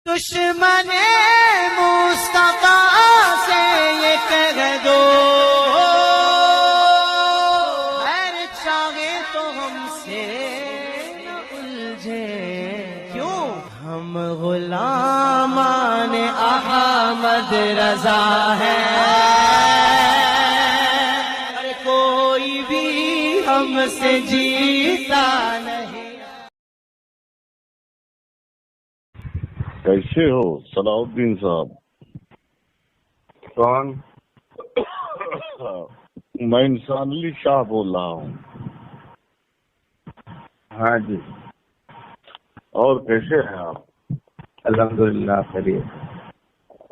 دشمن مصطفیٰ سے یہ کہہ دو خیر چاہے تو ہم سے نہ الجھے، کیوں ہم غلامان احمد رضا ہیں، اور کوئی بھی ہم سے جیتا نہیں۔ کیسے ہو صلاح الدین صاحب؟ کون؟ میں انسان علی شاہ بول رہا ہوں۔ ہاں جی، اور کیسے ہیں آپ؟ الحمدللہ خیریت۔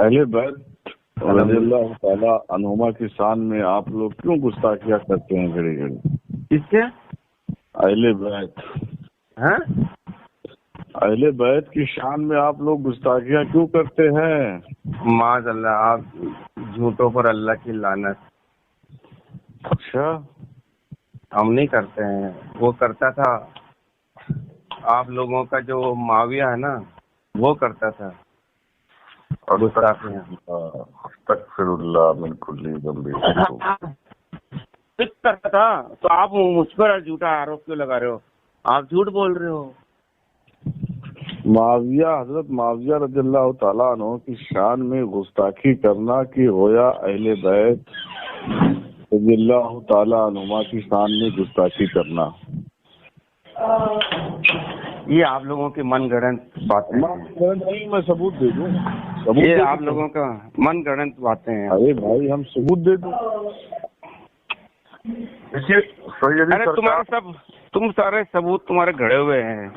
اہل بیت رضی اللہ تعالیٰ عنہما کی شان میں آپ لوگ کیوں گستاخیاں کرتے ہیں گھڑی گھڑی؟ کس سے؟ اہل بیت، ہاں؟ اہل بیت کی شان میں آپ لوگ گستاخیاں کیوں کرتے ہیں؟ معاذ اللہ، آپ جھوٹوں پر اللہ کی لعنت۔ اچھا، ہم نہیں کرتے ہیں، وہ کرتا تھا۔ آپ لوگوں کا جو معاویہ ہے نا، وہ کرتا تھا گستاخیاں۔ استغفر اللہ من کل ذنب۔ کرتا تھا تو آپ مجھ پر جھوٹا آروپ کیوں لگا رہے ہو؟ آپ جھوٹ بول رہے ہو۔ معاویہ، حضرت معاویہ رضی اللہ تعالیٰ عنہ کی شان میں گستاخی کرنا کہ ہویا اہل بیت رضی اللہ تعالیٰ عنہما کی شان میں گستاخی کرنا؟ یہ آپ لوگوں کی من گڑنت باتیں ہیں۔ میں ثبوت دے دوں؟ یہ آپ لوگوں کا من گڑنت باتیں ہیں۔ ارے بھائی ہم ثبوت دے دوں؟ ارے تمہارے تم سارے ثبوت تمہارے گھڑے ہوئے ہیں،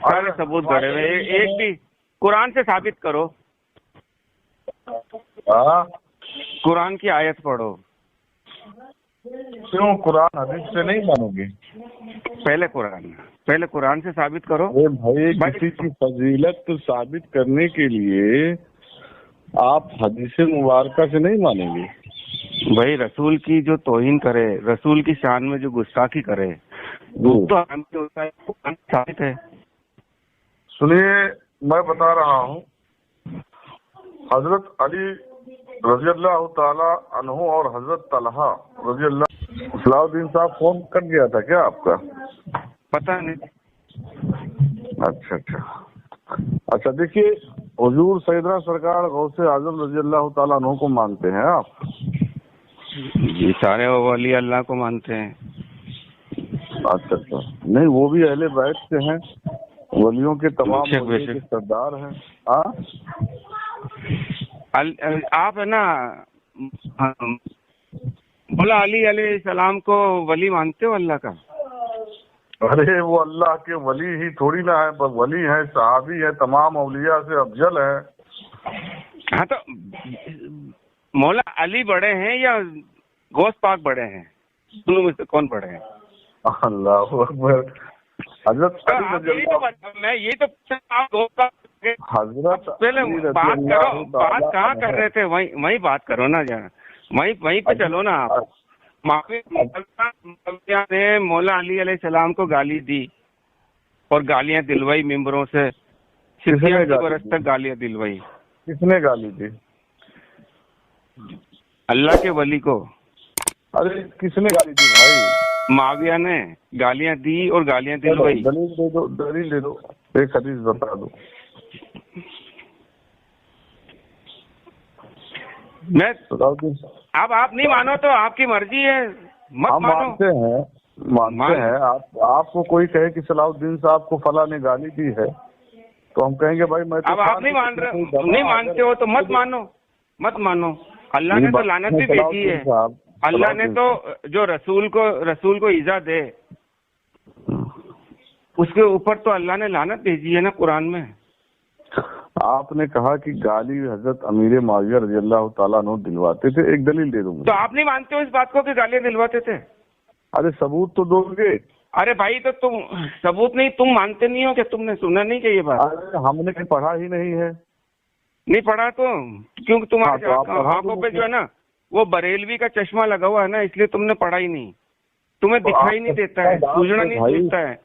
سارے ثبوت گھڑے ہوئے ہیں۔ ایک بھی قرآن سے ثابت کرو، قرآن کی آیت پڑھو۔ کیوں قرآن حدیث سے نہیں مانو گے؟ پہلے قرآن سے ثابت کرو۔ بھائی کسی کی فضیلت ثابت کرنے کے لیے آپ حدیث مبارکہ سے نہیں مانیں گے؟ بھائی رسول کی جو توہین کرے، رسول کی شان میں جو گستاخی کرے، وہ تو ثابت ہے۔ سنیے، میں بتا رہا ہوں، حضرت علی رضی اللہ تعالی عنہ اور حضرت طلحہ رضی اللہ۔ صلاح الدین صاحب فون کٹ گیا تھا کیا آپ کا؟ پتہ نہیں۔ اچھا دیکھیے، حضور سیدنا سرکار غوث اعظم رضی اللہ تعالیٰ عنہ کو مانتے ہیں آپ؟ جی، سارے ولی اللہ کو مانتے ہیں۔ اچھا، نہیں وہ بھی اہل بیت سے ہیں، ولیوں کے تمام ولیوں کے سردار ہیں۔ آپ ہے نا مولا علی علیہ السلام کو ولی مانتے ہو اللہ کا؟ ارے وہ اللہ کے ولی ہی تھوڑی نہ ہے، ولی ہیں، صحابی ہیں، تمام اولیاء سے افضل ہیں۔ ہاں تو مولا علی بڑے ہیں یا غوث پاک بڑے ہیں؟ دونوں میں سے کون بڑے ہیں؟ اللہ اکبر۔ حضرت میں یہ تو حضرت پہلے بات کہاں کر رہے تھے؟ وہیں بات کرو نا جانا، وہیں پہ چلو نا آپ۔ معاویہ نے مولا علی علیہ السلام کو گالی دی اور گالیاں دلوائی ممبروں سے، 60 برس تک گالیاں دلوائی۔ کس نے گالی دی؟ اللہ کے ولی کو۔ ارے کس نے گالی دی بھائی؟ معاویہ نے گالیاں دی اور گالیاں دلوائی۔ دلیل دے دو، ایک حدیث بتا دو۔ میں اب آپ نہیں مانو تو آپ کی مرضی ہے، مت ہم مانو۔ مانتے ہیں آپ کو کوئی کہے کہ صلاح الدین صاحب کو فلاں نے گالی دی ہے تو ہم کہیں گے بھائی میں تو اب آپ نہیں مانتے ہو تو مت مانو۔ اللہ نے تو لعنت بھی بھیجی ہے۔ اللہ نے تو جو رسول کو ایذا دے اس کے اوپر تو اللہ نے لعنت بھیجی ہے نا قرآن میں۔ آپ نے کہا کہ گالی حضرت امیر معاویہ رضی اللہ تعالیٰ عنہ دلواتے تھے، ایک دلیل دے دوں گا۔ تو آپ نہیں مانتے ہو اس بات کو کہ گالیاں دلواتے تھے؟ ارے ثبوت تو دو گے۔ ارے بھائی تو تم ثبوت نہیں، تم مانتے نہیں ہو کہ تم نے سنا نہیں کہ یہ بات؟ ارے ہم نے پڑھا ہی نہیں ہے۔ نہیں پڑھا تو کیونکہ تمہارے آنکھوں پہ جو ہے نا وہ بریلوی کا چشمہ لگا ہوا ہے نا، اس لیے تم نے پڑھا ہی نہیں، تمہیں دکھائی نہیں دیتا ہے، سوجنا نہیں سوچتا ہے۔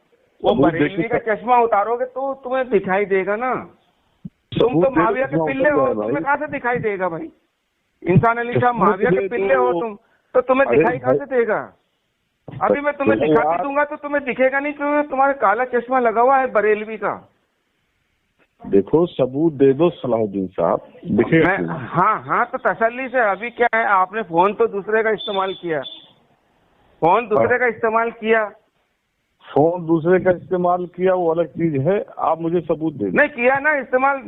वो बरेलवी का चश्मा उतारोगे तो तुम्हें दिखाई देगा ना। तुम तो माविया के पिल्ले हो, तुम्हें कहाँ से दिखाई देगा भाई? इंसान अली शाह माविया के पिल्ले हो तुम, तो तुम्हें दिखाई कहाँ से देगा? अभी मैं तुम्हें दिखा भी दूंगा तो तुम्हें दिखेगा नहीं, क्योंकि तुम्हारे काला चश्मा लगा हुआ है बरेलवी का। देखो सबूत दे दो सलाहुद्दीन साहब, दिखेगा। हाँ तो तसल्ली से। अभी क्या है, आपने फोन तो दूसरे का इस्तेमाल किया, फोन दूसरे का इस्तेमाल किया, फोन दूसरे का इस्तेमाल किया वो अलग चीज है। आप मुझे सबूत दे दो। नहीं किया ना इस्तेमाल,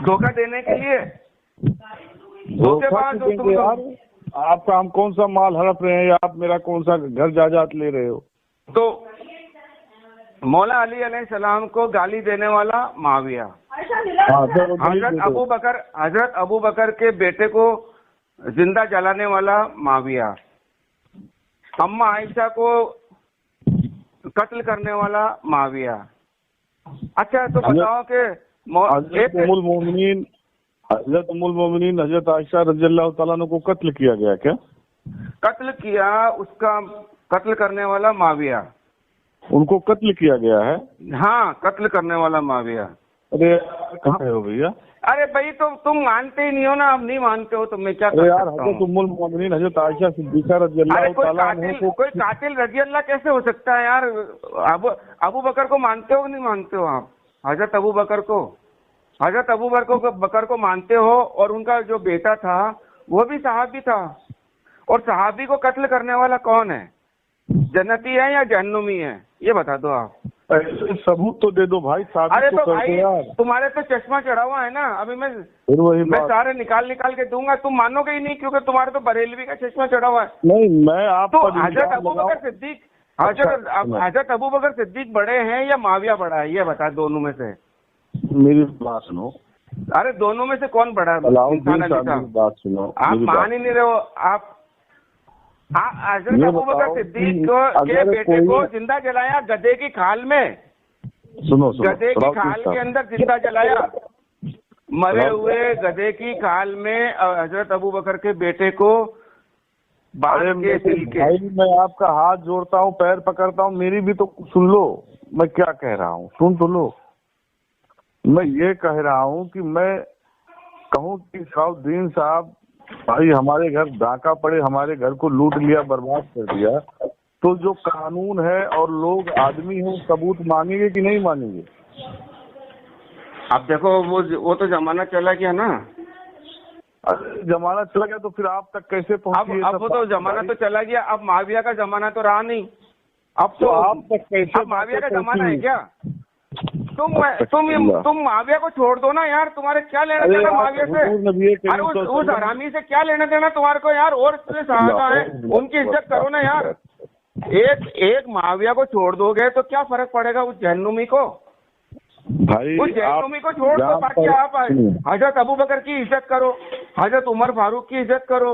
धोखा देने के लिए। धोखा क्यों देंगे यार? आपका हम कौन सा माल हड़प रहे हैं या आप मेरा कौन सा घर जायदाद ले रहे हो? तो मौला अली अलैहिस्सलाम को गाली देने वाला माविया, हजरत अबू बकर के बेटे को जिंदा जलाने वाला माविया, अम्मा आयशा को कत्ल करने वाला माविया। अच्छा तो बताओ कि हजरत उम्मुल मोमिनीन हजरत आयशा रज़ियल्लाहु ताला अन्हा को कत्ल किया गया क्या? कत्ल किया, उसका कत्ल करने वाला माविया। उनको कत्ल किया गया है? हाँ, कत्ल करने वाला माविया। अरे कहाँ हो भैया? अरे भाई तो तुम मानते ही नहीं हो ना, अब नहीं मानते हो तो मैं क्या कर यार? सकता हूँ? हजरत उम्मुल मोमिनीन हजरत आयशा सिद्दीक़ा रज़ियल्लाहु ताला अन्हा को कोई कातिल रज़ियल्लाह कैसे हो सकता है यार? अबू बकर को मानते हो नहीं मानते हो आप? हजरत अबू बकर को मानते हो, और उनका जो बेटा था वो भी सहाबी था, और सहाबी को कत्ल करने वाला कौन है? जन्नती है या जहन्नुमी है? ये बता दो आप। सबूत तो दे दो भाई। अरे तो भाई तुम्हारे तो चश्मा चढ़ा हुआ है ना, अभी मैं सारे निकाल के दूंगा, तुम मानोगे ही नहीं, क्योंकि तुम्हारे तो बरेलवी का चश्मा चढ़ा हुआ है। नहीं मैं आप तो हजरत अबू बकर सिद्दीक बड़े हैं या माविया बड़ा है? ये बता, दोनों में से। मेरी बात सुनो। अरे दोनों में से कौन बड़ा है? बात सुनो, आप मान ही नहीं रहे हो। आप हजरत अबू बकर सिद्दीक के बेटे को जिंदा जलाया गधे की खाल में। सुनो गधे की खाल के अंदर जिंदा जलाया, मरे हुए गधे की खाल में हजरत अबू बकर के बेटे को बांध के सिल के। भाई मैं आपका हाथ जोड़ता हूँ, पैर पकड़ता हूँ, मेरी भी तो सुन लो। मैं क्या कह रहा हूँ सुन तो लो। मैं ये कह रहा हूँ कि मैं कहूँ कि सलाहुद्दीन साहब भाई हमारे घर डाका पड़े, हमारे घर को लूट लिया, बर्बाद कर दिया, तो जो कानून है और लोग आदमी हैं सबूत मांगेंगे कि नहीं मांगेंगे? अब देखो वो तो जमाना चला गया ना। अरे जमाना चला गया तो फिर आप तक कैसे पहुंची? अब वो तो जमाना तो चला गया, अब माविया का जमाना तो रहा नहीं। अब तो आप तक कैसे? माविया का जमाना है क्या? तुम माविया को छोड़ दो ना यार, तुम्हारे क्या लेना देना माविया से? अरे उस हरामी से क्या लेना देना तुम्हारे को यार? और सहाबा है, उनकी इज्जत करो ना यार। एक माविया को छोड़ दोगे तो क्या फर्क पड़ेगा उस जहन्नुमी को? भाई उस जहन्नुमी को छोड़ दो, बाकी आप हजरत अबू बकर की इज्जत करो, हजरत उमर फारूक की इज्जत करो,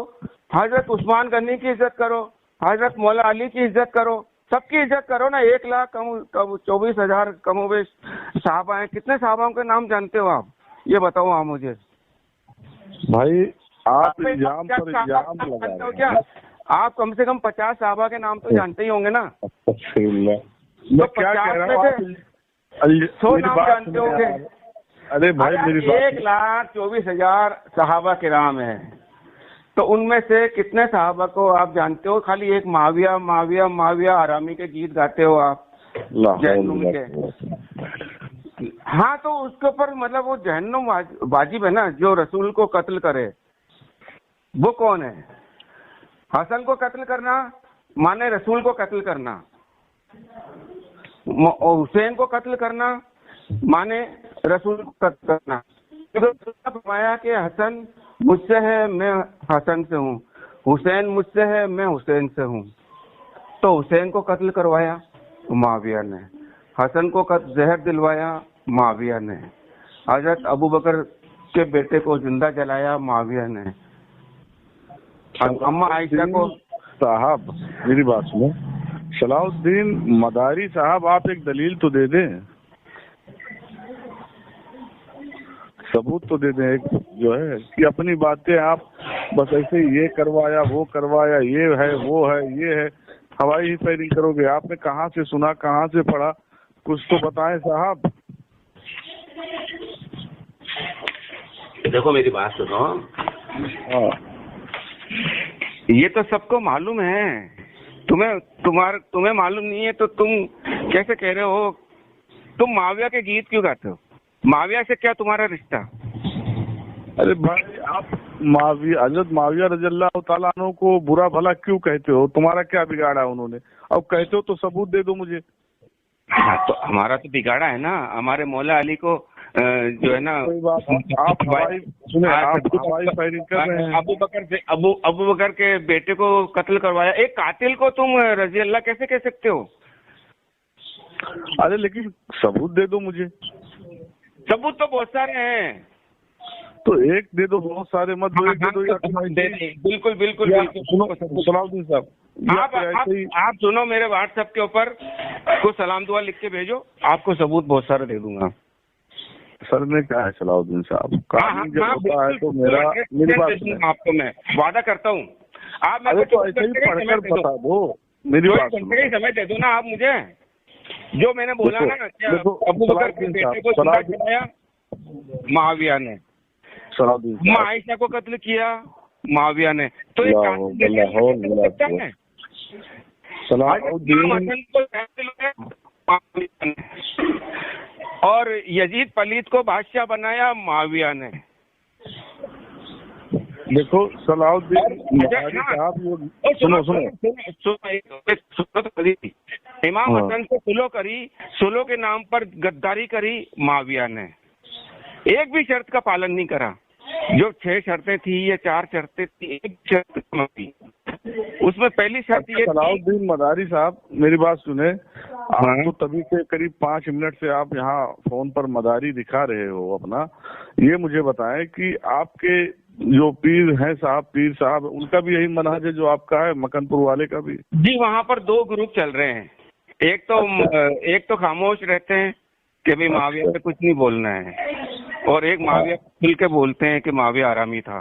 हजरत उस्मान गनी की इज्जत करो, हजरत मौला अली की इज्जत करो, सबकी इज्जत करो ना। 1,24,000 कमोबेश साहबा हैं। कितने साहबाओं के नाम जानते हो आप? ये बताओ आप मुझे। भाई आप इल्जाम पर इल्जाम लगा रहे हो क्या? आप कम से कम 50 साहबा के नाम तो जानते ही होंगे ना? मैं क्या कह रहा हूँ, 100 नाम जानते होंगे। अरे भाई मेरी बात, 1,24,000 साहबा किराम है, तो उनमें से कितने साहबा को आप जानते हो? खाली एक माविया माविया माविया आरामी के गीत गाते हो आप जहन्नुम के। हाँ तो उसके ऊपर मतलब वो जहन्नुम वाजिब है ना। जो रसूल को कत्ल करे वो कौन है? हसन को कत्ल करना माने रसूल को कत्ल करना, हुसैन को कत्ल करना माने रसूल को कत्ल करना। फरमाया कि हसन मुझसे है मैं हसन से हूँ, हुसैन मुझसे है मैं हुसैन से हूँ। तो हुसैन को कत्ल करवाया माविया ने, हसन को जहर दिलवाया माविया ने, हजरत अबू बकर के बेटे को जिंदा जलाया माविया ने, अम्मा आयशा को। साहब मेरी बात सुनो, सलाहुद्दीन मदारी साहब आप एक दलील तो दे दें, सबूत तो दे दें एक जो है कि अपनी बातें आप बस ऐसे ये करवाया वो करवाया, ये है वो है ये है, हवाई ही फायरिंग करोगे। आपने कहाँ से सुना, कहाँ से पढ़ा, कुछ तो बताएं साहब। देखो मेरी बात सुनो, हाँ ये तो सबको मालूम है, तुम्हें मालूम नहीं है तो तुम कैसे कह रहे हो? तुम माविया के गीत क्यों गाते हो? माविया से क्या तुम्हारा रिश्ता? अरे भाई आप हजरत माविया रज़ियल्लाहु ताला अन्हु को बुरा भला क्यों कहते हो? तुम्हारा क्या बिगाड़ा उन्होंने? अब कहते हो तो सबूत दे दो मुझे। हाँ, तो हमारा तो बिगाड़ा है ना, हमारे मौला अली को जो है ना, कोई बात आप हवाई सुने, आप हवाई फायरिंग कर रहे हैं। अबू बकर के बेटे को कत्ल करवाया। एक कातिल को तुम रजी अल्लाह कैसे कह सकते हो? अरे लेकिन सबूत दे दो मुझे। सबूत तो बहुत सारे हैं, तो एक दे दो, बहुत सारे मत दो, एक दे दो या बिल्कुल बिल्कुल बिल्कुल। सुनो सलाउद्दीन साहब, आप सुनो, मेरे व्हाट्सएप के ऊपर को सलाम दुआ लिख के भेजो, आपको सबूत बहुत सारे दे दूंगा। सर ने क्या है सलाउद्दीन साहब, काम जब होता है तो मेरी बात आपको मैं वादा करता हूँ, आप मेरे को ऐसे ही पढ़कर बता दो, मेरी बात समय दे दो ना आप मुझे, जो मैंने बोला ना, अबू बकर के बेटे को जिंदा जलाया मुआविया ने, आयशा को कत्ल किया मुआविया ने, तो और यजीद पलीत को बादशाह बनाया मुआविया ने। देखो सलाउद्दीन सुनो इमाम हसन से सुलो के नाम पर गद्दारी करी मुआविया ने, एक भी शर्त का पालन नहीं करा। जो 6 शर्तें थी या 4 शर्तें थी, एक शर्त थी उसमें पहली शर्त ये। सलाउद्दीन मदारी साहब मेरी बात सुने, आप तो तभी से करीब 5 मिनट से आप यहाँ फोन पर मदारी दिखा रहे हो अपना। ये मुझे बताएं कि आपके जो पीर हैं साहब, पीर साहब, उनका भी यही मनहज है जो आपका है, मकनपुर वाले का भी? जी, वहाँ पर 2 ग्रुप चल रहे हैं। एक तो खामोश रहते हैं कि भाई मुआविया पे कुछ नहीं बोलना है, और एक मुआविया खुल के बोलते हैं कि मुआविया हरामी था।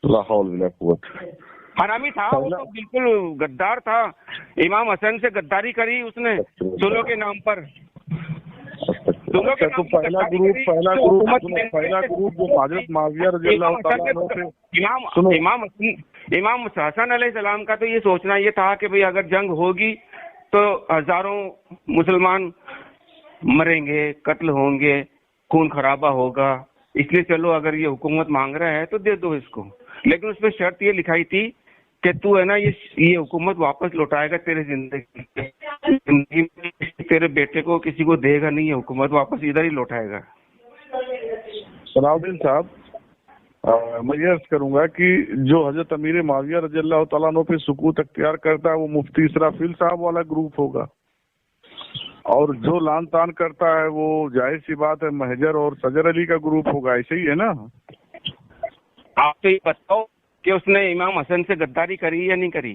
ला हौल वला कुव्वत। हरामी था, वो तो बिल्कुल गद्दार था। इमाम हसन से गद्दारी करी उसने सुलो के नाम पर। तो पहला ग्रुप जो हजरत मुआविया रज़ियल्लाहु ताला अन्हु से, इमाम हसन अलैहिस्सलाम का तो ये सोचना ये था कि भाई अगर जंग होगी तो हजारों मुसलमान मरेंगे, कत्ल होंगे, खून खराबा होगा, इसलिए चलो अगर ये हुकूमत मांग रहा है तो दे दो इसको। लेकिन उसमें शर्त ये लिखाई थी कि तू है ना ये हुकूमत वापस लौटाएगा तेरे जिंदगी में, तेरे बेटे को किसी को देगा नहीं, ये हुकूमत वापस इधर ही लौटाएगा। सलाउद्दीन साहब, मैं ये अर्ज करूंगा कि जो हजरत अमीर मुआविया रज़ियल्लाहु ताला अन्हु पे सुकूत अख्तियार करता है वो मुफ्ती इसराफिल साहब वाला ग्रुप होगा, और जो लान तान करता है वो जाहिर सी बात है महजर और सजर अली का ग्रुप होगा। ऐसे ही है ना? आप तो ये बताओ कि उसने इमाम हसन से गद्दारी करी या नहीं करी?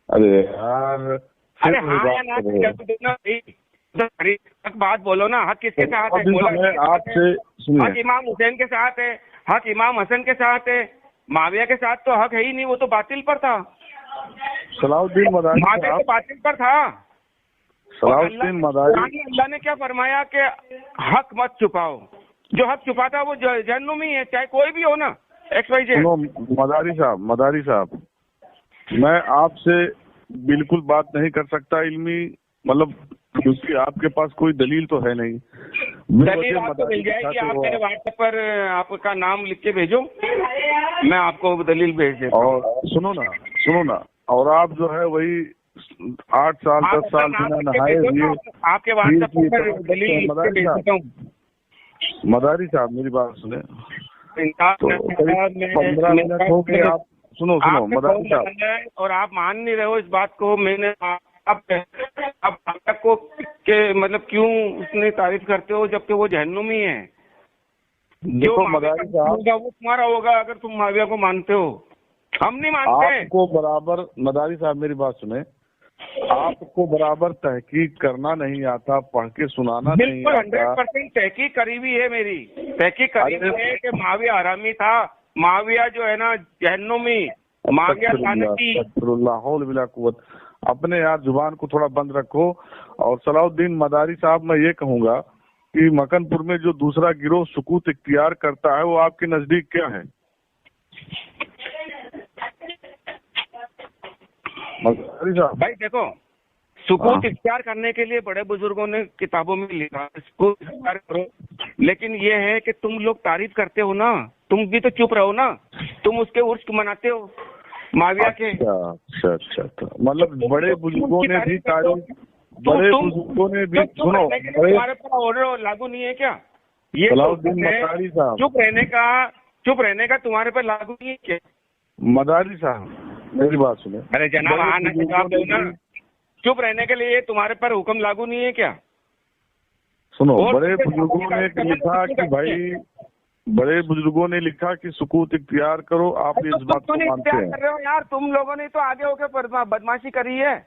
अरे यार, अरे हाँ या ना, हक बात बोलो ना। हक किसके साथ है? आपसे हक इमाम हुसैन के साथ है, हक इमाम हसन के साथ है, मुआविया के साथ तो हक है ही नहीं, वो तो बातिल पर था। सलाउद्दीन मदारी मुआविया तो बातिल पर था। सलाउद्दीन मदारी, अल्लाह ने क्या फरमाया कि हक मत छुपाओ, जो हक छुपाता वो जहन्नुमी है, चाहे कोई भी हो ना, XYZ। सुनो मदारी साहब, मैं आपसे बिल्कुल बात नहीं कर सकता इल्मी, मतलब क्योंकि आपके पास कोई दलील तो है नहीं। दलील आपको मिल जाएगी, आप मेरे व्हाट्सएप पर आपका नाम लिख के भेजो, मैं आपको दलील भेज देता हूं। और सुनो ना, और आप जो है वही 8 साल 10 साल बिना नहाए हुए आपके व्हाट्सएप पर दलील भेज देता हूं। मदारी साहब मेरी बात सुने, तो 15 मिनट हो गए। आप सुनो मदारी साहब, और आप मान नहीं रहे हो इस बात को। मैंने अब तक को के मतलब क्यों उसने तारीफ करते हो जबकि वो जहन्नुमी है? देखो मदारी साहब, वो तुम्हारा होगा अगर तुम मुआविया को मानते हो, हम नहीं मानते। आपको बराबर, मदारी साहब मेरी बात सुने, आपको बराबर तहकीक करना नहीं आता, पढ़ के सुनाना नहीं आता। 100% तहकीक करी हुई है, मेरी तहकीक करी हुई है कि मुआविया हरामी था, मुआविया जो है ना जहन्नुमी, मुआविया लानती। अपने यार जुबान को थोड़ा बंद रखो اور صلاح مداری صاحب میں یہ کہوں گا کہ مکنپور میں جو دوسرا گروہ سکوت اختیار کرتا ہے وہ آپ کے نزدیک کیا ہے؟ مداری صاحب بھائی دیکھو، سکوت اختیار کرنے کے لیے بڑے بزرگوں نے کتابوں میں لکھا سکوت اختیار کرو، لیکن یہ ہے کہ تم لوگ تعریف کرتے ہو نا، تم بھی تو چپ رہو نا، تم اس کے عرس مناتے ہو معاویہ کے۔ اچھا مطلب بڑے بزرگوں نے بھی تعریف، بڑے بزرگوں نے بھی، سنو تمہارے پر آرڈر لاگو نہیں ہے کیا؟ یہ صلاح الدین مداری صاحب، چپ رہنے کا تمہارے پر لاگو نہیں ہے کیا؟ مداری صاحب میری بات سنیں۔ ارے جناب آنا جواب دو نا، چپ رہنے کے لیے تمہارے پر حکم لاگو نہیں ہے کیا؟ سنو، بڑے بزرگوں نے لکھا کہ بھائی، بڑے بزرگوں نے لکھا کہ سکوت اختیار کرو، آپ اس بات کو مانتے ہیں؟ کر رہے ہو یار، تم لوگوں نے تو آگے ہو کے بدماشی کری ہے،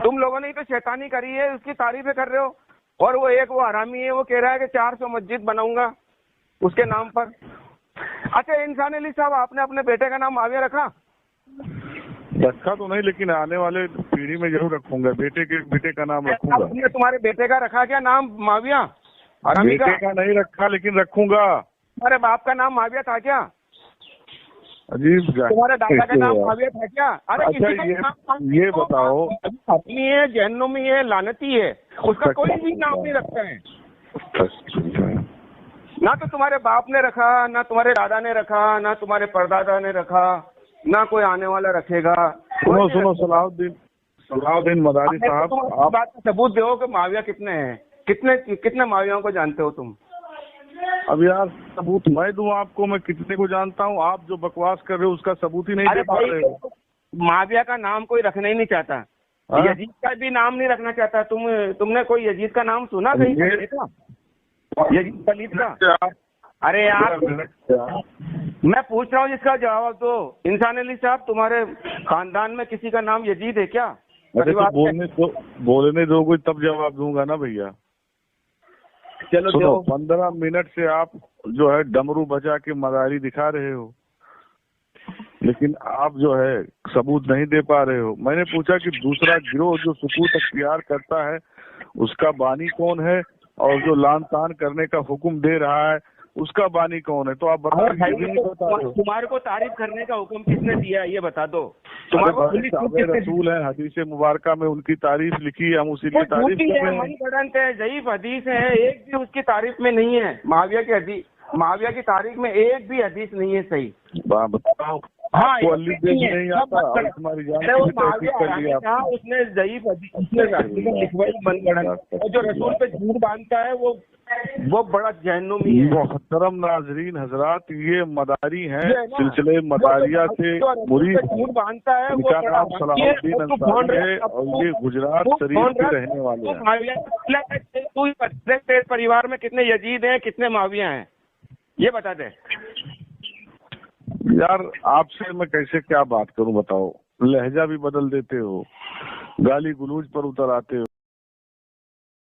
تم لوگوں نے تو شیطانی کری ہے، اس کی تعریفیں کر رہے ہو، اور وہ حرامی ہے، وہ کہہ رہا ہے کہ 400 مسجد بناؤں گا اس کے نام پر۔ اچھا انسان علی صاحب، آپ نے اپنے بیٹے کا نام معاویہ رکھا؟ رکھا تو نہیں، لیکن آنے والے پیڑھی میں ضرور رکھوں گا، بیٹے کا نام رکھوں گا۔ آپ نے تمہارے بیٹے کا رکھا کیا نام معاویہ حرامی کا؟ بیٹے کا نہیں رکھا لیکن رکھوں گا۔ تمہارے باپ کا نام معاویہ تھا کیا؟ عجیب تمہارے دادا کا نام معاویہ تھا کیا؟ ارے اچھا یہ بتاؤ، اپنی ہے، جہنمی ہے، لعنتی ہے، اس کا کوئی بھی نام نہیں رکھتا ہے، نہ تو تمہارے باپ نے رکھا، نہ تمہارے دادا نے رکھا، نہ تمہارے پردادا نے رکھا، نہ کوئی آنے والا رکھے گا۔ سنو صلاح الدین مداری صاحب، آپ بات کا ثبوت دو کہ معاویہ کتنے ہیں، کتنے معاویوں کو جانتے ہو تم؟ اب یار ثبوت میں دوں آپ کو؟ میں کتنے کو جانتا ہوں، آپ جو بکواس کر رہے ہو اس کا ثبوت ہی نہیں دے پا رہے ہو۔ معاویہ کا نام کوئی رکھنا ہی نہیں چاہتا، یزید کا بھی نام نہیں رکھنا چاہتا۔ تم نے کوئی یزید کا نام سنا کہیں؟ یزید پلیت کا؟ ارے یار میں پوچھ رہا ہوں، جس کا جواب دو۔ انسان علی صاحب، تمہارے خاندان میں کسی کا نام یزید ہے کیا؟ بولنے دو کوئی، تب جواب دوں گا نا بھیا۔ چلو سنو، 15 منٹ سے آپ جو ہے ڈمرو بجا کے مداری دکھا رہے ہو، لیکن آپ جو ہے ثبوت نہیں دے پا رہے ہو۔ میں نے پوچھا کہ دوسرا گروہ جو سکوت اختیار کرتا ہے اس کا بانی کون ہے، اور جو لان تان کرنے کا حکم دے رہا ہے اس کا بانی کون ہے؟ تو آپ بتائیں، تمہارے کو تعریف کرنے کا حکم کس نے دیا یہ بتا دو۔ رسول ہیں، حدیث مبارکہ میں ان کی تعریف لکھی ہے، ہم اسی کی تعریف کر رہے ہیں۔ ضعیف حدیث ہے، ایک بھی اس کی تعریف میں نہیں ہے۔ معاویہ کی تاریخ میں ایک بھی حدیث نہیں ہے صحیح۔ بتاؤ، ہاں نہیں آتا، تمہاری جان اس نے ضعیف لکھوائی بند کر، اور جو رسول پہ جھوٹ باندھتا ہے وہ بڑا جہنمی ہے۔ محترم ناظرین حضرات، یہ مداری ہیں، سلسلے مداریہ سے مرید، جھوٹ باندھتا ہے، ان کا نام صلاح الدین انصاری ہے اور یہ گجرات شریف کے رہنے والے ہیں۔ پریوار میں کتنے یزید ہیں، کتنے معاویہ ہیں، یہ بتا دیں یار۔ آپ سے میں کیسے کیا بات کروں بتاؤ؟ لہجہ بھی بدل دیتے ہو، گالی گلوچ پر اتر آتے ہو۔